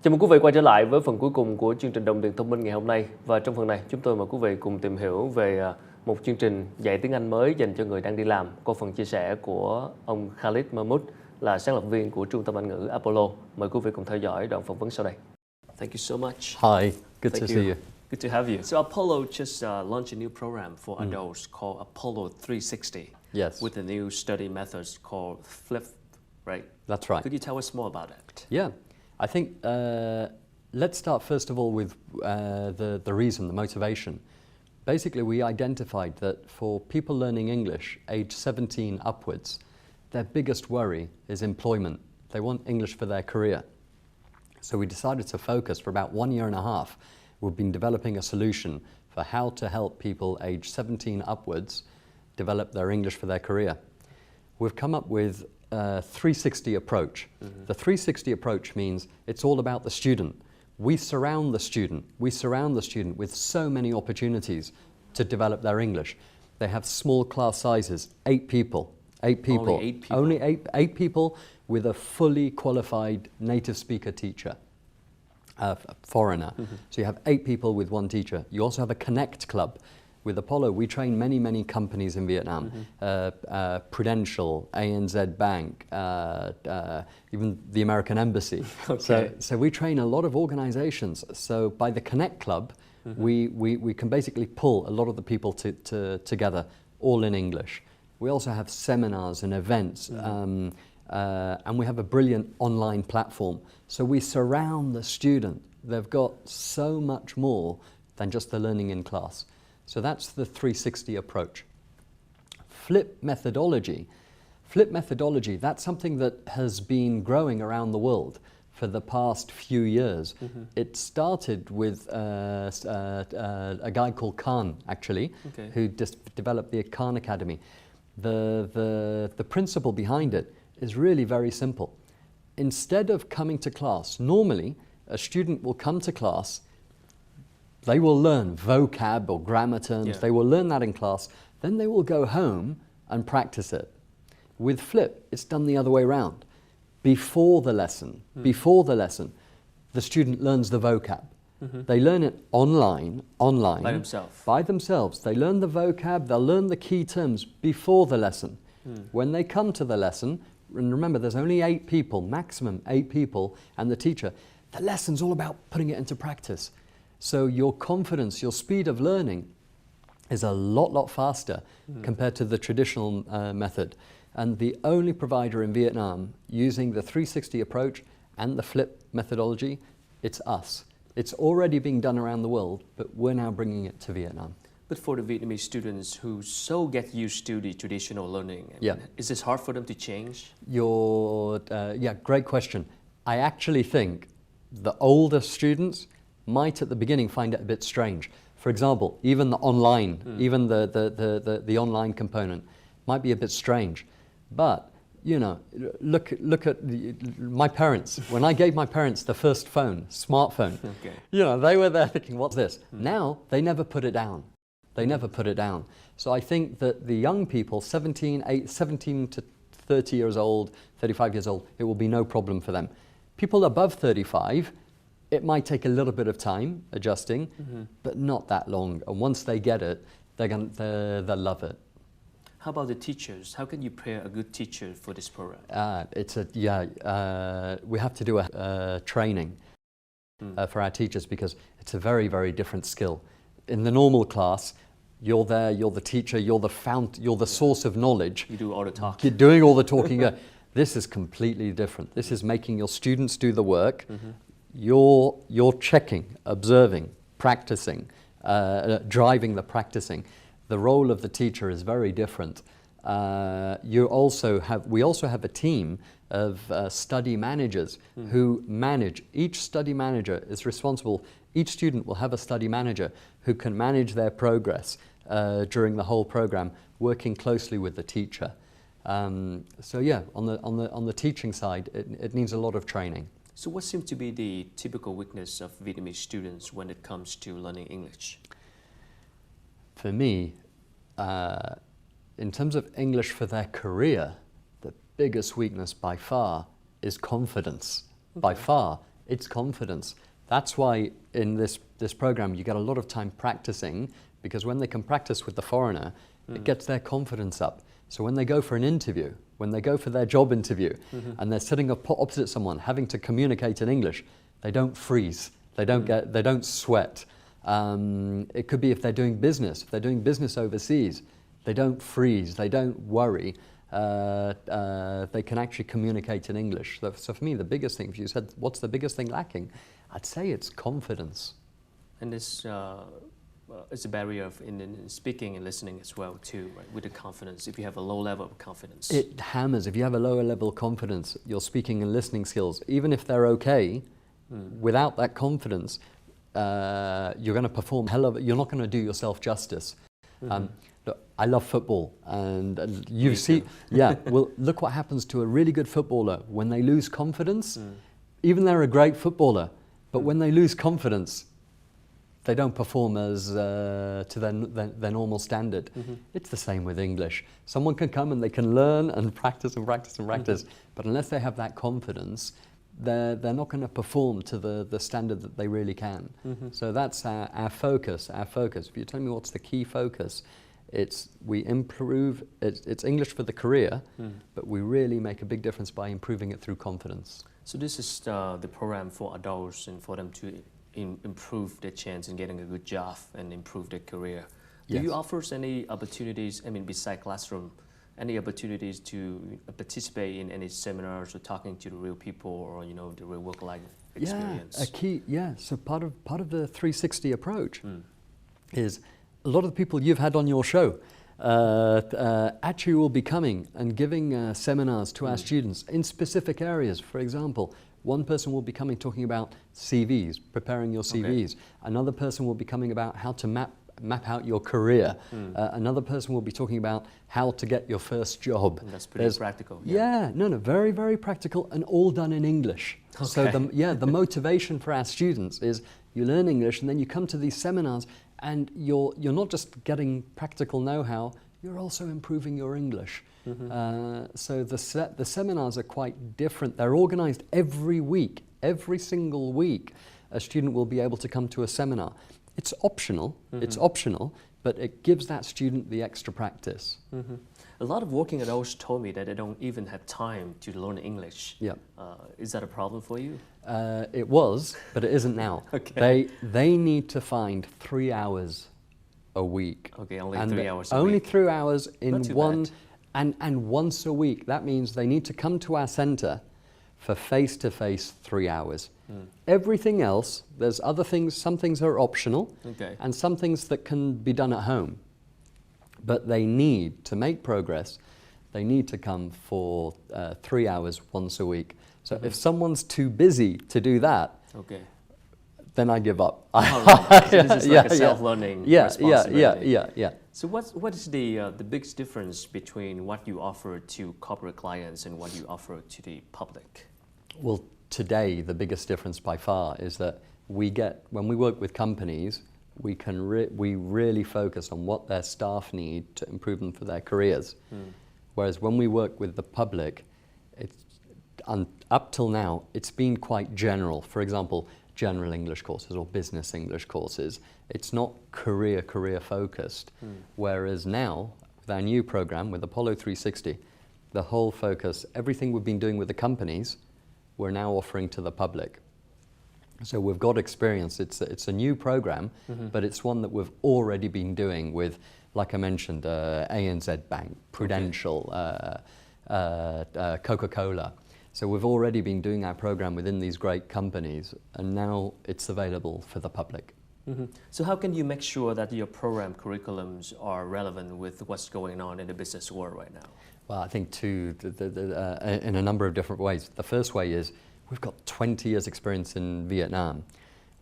Chào mừng quý vị quay trở lại với phần cuối cùng của chương trình Đồng tiền thông minh ngày hôm nay. Và trong phần này, chúng tôi mời quý vị cùng tìm hiểu về một chương trình dạy tiếng Anh mới dành cho người đang đi làm qua phần chia sẻ của ông Khalid Muhmood, là sáng lập viên của Trung tâm Anh ngữ Apollo. Mời quý vị cùng theo dõi đoạn phỏng vấn sau đây. Thank you so much. Hi, good to see you. Good to have you. So Apollo just launched a new program for adults called Apollo 360. Yes. With the new study methods called Flip, right? That's right. Could you tell us more about it? Yeah, I think let's start first of all with the reason, the motivation. Basically, we identified that for people learning English age 17 upwards, their biggest worry is employment. They want English for their career. So we decided to focus for about 1 year and a half. We've been developing a solution for how to help people age 17 upwards develop their English for their career. We've come up with a 360 approach. The 360 approach means it's all about the student. We surround the student. We surround the student with so many opportunities to develop their English. They have small class sizes, 8 people. 8 people. Only 8 people. Only eight people with a fully qualified native speaker teacher, foreigner. So you have 8 people with 1 teacher. You also have a Connect Club. With Apollo, we train many companies in Vietnam, Prudential, ANZ Bank, even the American Embassy. Okay. So we train a lot of organizations. So by the Connect Club, we can basically pull a lot of the people together, all in English. We also have seminars and events, and we have a brilliant online platform. So we surround the student. They've got so much more than just the learning in class. So that's the 360 approach. Flip methodology, that's something that has been growing around the world for the past few years. It started with a guy called Khan, actually, who developed the Khan Academy. The principle behind it is really very simple. Instead of coming to class, normally a student will come to class. They will learn vocab or grammar terms. Yeah. They will learn that in class. Then they will go home and practice it. With Flip, it's done the other way around. Before the lesson, the student learns the vocab. They learn it online. By themselves. They learn the vocab, they'll learn the key terms before the lesson. When they come to the lesson, and remember there's only 8 people, maximum 8 people, and the teacher, the lesson's all about putting it into practice. So your confidence, your speed of learning is a lot faster compared to the traditional method. And the only provider in Vietnam using the 360 approach and the Flip methodology, it's us. It's already being done around the world, but we're now bringing it to Vietnam. But for the Vietnamese students who so get used to the traditional learning, is this hard for them to change? Great question. I actually think the older students might at the beginning find it a bit strange. For example, even the online, even the online component might be a bit strange. But you know, look at my parents. When I gave my parents the first phone, smartphone, you know, they were there thinking, "What's this?" Now they never put it down. They never put it down. So I think that the young people, 17 to 30 years old, 35 years old, it will be no problem for them. People above 35. It might take a little bit of time adjusting, but not that long. And once they get it, they'll love it. How about the teachers? How can you prepare a good teacher for this program? We have to do a training for our teachers because it's a very different skill. In the normal class, you're there, you're the teacher, you're the source of knowledge. You do all the talking. You're doing all the talking. This is completely different. This is making your students do the work. You're checking, observing, practicing, driving the practicing. The role of the teacher is very different. We also have a team of study managers who manage. Each study manager is responsible. Each student will have a study manager who can manage their progress during the whole program, working closely with the teacher. On the teaching side, it needs a lot of training. So what seems to be the typical weakness of Vietnamese students when it comes to learning English? For me, in terms of English for their career, the biggest weakness by far is confidence. By far, It's confidence. That's why in this program you get a lot of time practicing, because when they can practice with the foreigner, it gets their confidence up. So when they go for an interview, when they go for their job interview, and they're sitting opposite someone having to communicate in English, they don't freeze. They don't sweat. It could be if they're doing business. If they're doing business overseas, they don't freeze. They don't worry. They can actually communicate in English. So for me, the biggest thing, if you said, what's the biggest thing lacking? I'd say it's confidence. And it's a barrier in speaking and listening as well too, right? With the confidence, if you have a low level of confidence. It hammers. If you have a lower level of confidence, your speaking and listening skills, even if they're okay, without that confidence, you're going to perform you're not going to do yourself justice. Look, I love football, and you see, well, look what happens to a really good footballer when they lose confidence. Even they're a great footballer, but when they lose confidence, they don't perform as to their normal standard. It's the same with English. Someone can come and they can learn and practice and practice and practice, but unless they have that confidence, they're not going to perform to the standard that they really can. So that's our focus. If you tell me what's the key focus, we improve, it's English for the career, but we really make a big difference by improving it through confidence. So this is the program for adults and for them to improve their chance in getting a good job and improve their career. Do you offer any opportunities, besides classroom, any opportunities to participate in any seminars or talking to the real people, or the real work-life experience? So part of the 360 approach is a lot of the people you've had on your show actually will be coming and giving seminars to our students in specific areas. For example, one person will be coming talking about CVs, preparing your CVs. Another person will be coming about how to map out your career. Another person will be talking about how to get your first job. And that's pretty practical. Very, very practical, and all done in English. So the motivation for our students is you learn English and then you come to these seminars and you're not just getting practical know-how, you're also improving your English. So the seminars are quite different. They're organized every week. Every single week, a student will be able to come to a seminar. It's optional, but it gives that student the extra practice. A lot of working adults told me that they don't even have time to learn English. Is that a problem for you? It was, but it isn't now. They need to find 3 hours a week. Only 3 hours a week. Only 3 hours in one, and once a week. That means they need to come to our center for face-to-face 3 hours. Everything else, there's other things, some things are optional, and some things that can be done at home. But they need to make progress, they need to come for 3 hours once a week. So if someone's too busy to do that, then I give up. So this is like a self-learning responsibility. So what is the biggest difference between what you offer to corporate clients and what you offer to the public? Well, today the biggest difference by far is that when we work with companies, we really focus on what their staff need to improve them for their careers. Whereas when we work with the public, up till now, it's been quite general. For example, general English courses or business English courses. It's not career focused. Whereas now, with our new program, with Apollo 360, the whole focus, everything we've been doing with the companies, we're now offering to the public. So we've got experience. It's a new program, but it's one that we've already been doing with, like I mentioned, ANZ Bank, Prudential, Coca-Cola. So we've already been doing our program within these great companies, and now it's available for the public. So how can you make sure that your program curriculums are relevant with what's going on in the business world right now? Well, I think in a number of different ways. The first way is we've got 20 years experience in Vietnam.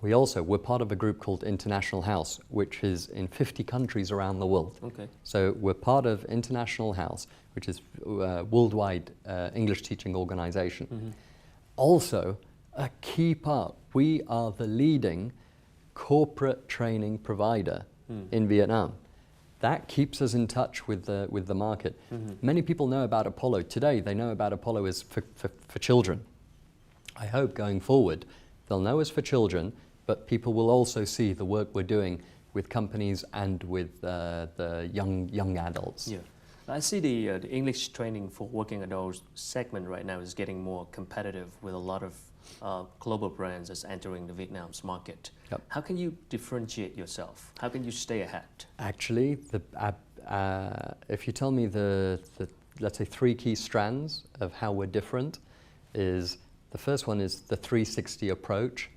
We're part of a group called International House, which is in 50 countries around the world. So we're part of International House, which is a worldwide English teaching organization. Also, a key part, we are the leading corporate training provider in Vietnam. That keeps us in touch with the market. Many people know about Apollo. Today, they know about Apollo as for children. I hope going forward, They'll know us for children, but people will also see the work we're doing with companies and with the young adults. Yeah. I see the English training for working adults segment right now is getting more competitive with a lot of global brands that's entering the Vietnam's market. Yep. How can you differentiate yourself? How can you stay ahead? Actually, if you tell me the let's say 3 key strands of how we're different, is the first one is the 360 approach.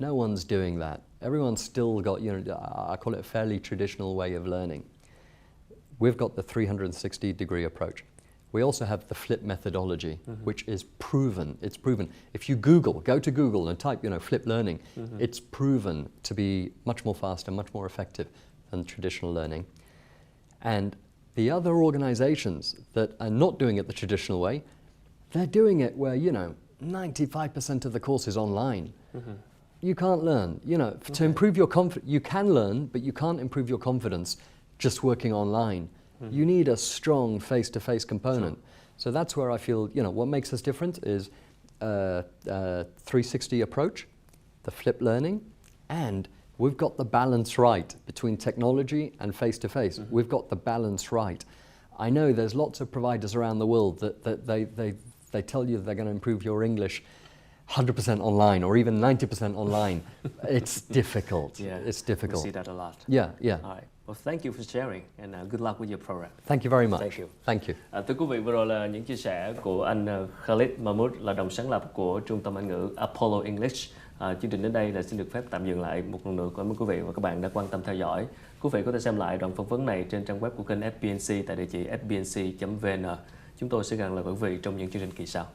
No one's doing that. Everyone's still got, I call it a fairly traditional way of learning. We've got the 360-degree approach. We also have the flip methodology, which is proven. It's proven. If you go to Google and type, flip learning, it's proven to be much more fast and much more effective than traditional learning. And the other organizations that are not doing it the traditional way, they're doing it where, 95% of the course is online. You can't learn. To improve your confidence, you can learn, but you can't improve your confidence just working online. You need a strong face-to-face component. Sure. So that's where I feel, what makes us different is 360 approach, the flip learning, and we've got the balance right between technology and face-to-face. We've got the balance right. I know there's lots of providers around the world that they tell you they're going to improve your English 100% online or even 90% online. It's difficult. Yeah, it's difficult. We see that a lot. Yeah. All right. Well, thank you for sharing and good luck with your program. Thank you very much. Thank you. Thank you. Thưa quý vị, vừa rồi là những chia sẻ của anh Khalid Muhmood, là đồng sáng lập của Trung tâm Anh ngữ Apollo English. Chương trình đến đây là xin được phép tạm dừng lại. Một lần nữa cảm ơn quý vị và các bạn đã quan tâm theo dõi. Quý vị có thể xem lại đoạn phỏng vấn này trên trang web của kênh FBNC tại địa chỉ fbnc.vn. Chúng tôi sẽ gặp lại quý vị trong những chương trình kỳ sau.